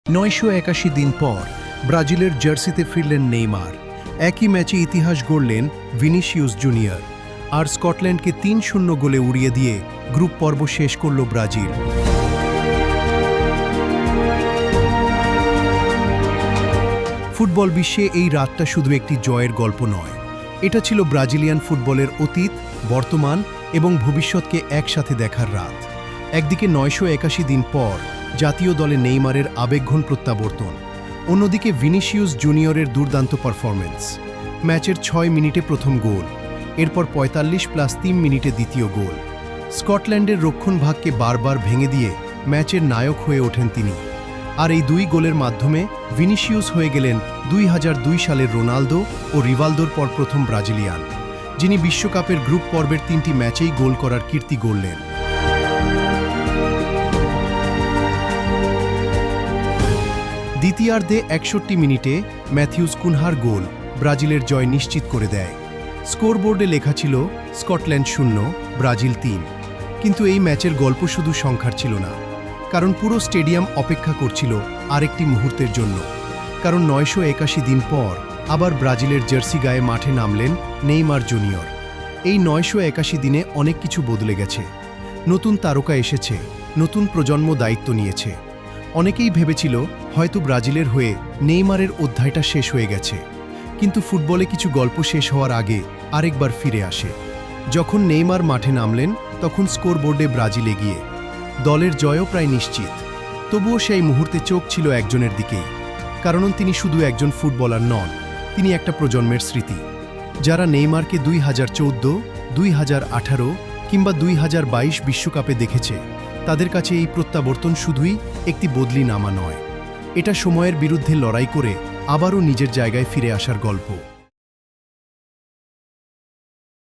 ৯৮১ দিন পর ব্রাজিলের জার্সিতে ফিরলেন নেইমার। একই ম্যাচে ইতিহাস গড়লেন ভিনিসিয়াস জুনিয়র। আর স্কটল্যান্ডকে ৩-০ গোলে উড়িয়ে দিয়ে গ্রুপ পর্ব শেষ করল ব্রাজিল। ফুটবল বিশ্বে এই রাতটা শুধু একটি জয়ের গল্প নয়, এটা ছিল ব্রাজিলিয়ান ফুটবলের অতীত, বর্তমান এবং ভবিষ্যৎকে একসাথে দেখার রাত। একদিকে ৯৮১ দিন পর জাতীয় দলে নেইমারের আবেগঘন প্রত্যাবর্তন, অন্যদিকে ভিনিসিয়াস জুনিয়রের দুর্দান্ত পারফরম্যান্স। ম্যাচের ৬ মিনিটে প্রথম গোল, এরপর ৪৫+৩ মিনিটে দ্বিতীয় গোল। স্কটল্যান্ডের রক্ষণভাগকে বারবার ভেঙে দিয়ে ম্যাচের নায়ক হয়ে ওঠেন তিনি। আর এই দুই গোলের মাধ্যমে ভিনিসিয়াস হয়ে গেলেন ২০০২ সালের রোনালদো ও রিভালদোর পর প্রথম ব্রাজিলিয়ান, যিনি বিশ্বকাপের গ্রুপ পর্বের ৩টি ম্যাচেই গোল করার কীর্তি গড়লেন। দ্বিতীয়ার্ধে ৬১ মিনিটে ম্যাথিউস কুনহার গোল ব্রাজিলের জয় নিশ্চিত করে দেয়। স্কোরবোর্ডে লেখা ছিল স্কটল্যান্ড ০, ব্রাজিল ৩। কিন্তু এই ম্যাচের গল্প শুধু সংখ্যার ছিল না, কারণ পুরো স্টেডিয়াম অপেক্ষা করছিল আরেকটি মুহূর্তের জন্য। কারণ ৯৮১ দিন পর আবার ব্রাজিলের জার্সি গায়ে মাঠে নামলেন নেইমার জুনিয়র। এই ৯৮১ দিনে অনেক কিছু বদলে গেছে। নতুন তারকা এসেছে, নতুন প্রজন্ম দায়িত্ব নিয়েছে। অনেকেই ভেবেছিল হয়তো ব্রাজিলের হয়ে নেইমারের অধ্যায়টা শেষ হয়ে গেছে। কিন্তু ফুটবলে কিছু গল্প শেষ হওয়ার আগে আরেকবার ফিরে আসে। যখন নেইমার মাঠে নামলেন তখন স্কোরবোর্ডে ব্রাজিল এগিয়ে, দলের জয়ও প্রায় নিশ্চিত। তবুও সেই মুহূর্তে চোখ ছিল একজনের দিকেই, কারণ তিনি শুধু একজন ফুটবলার নন, তিনি একটা প্রজন্মের স্মৃতি। যারা নেইমারকে ২০১৪, ২০১৮ কিংবা ২০২২ বিশ্বকাপে দেখেছে, তাদের কাছে এই প্রত্যাবর্তন শুধুই একটি বদলি নামা নয়, এটা সময়ের বিরুদ্ধে লড়াই করে আবারও নিজের জায়গায় ফিরে আসার গল্প।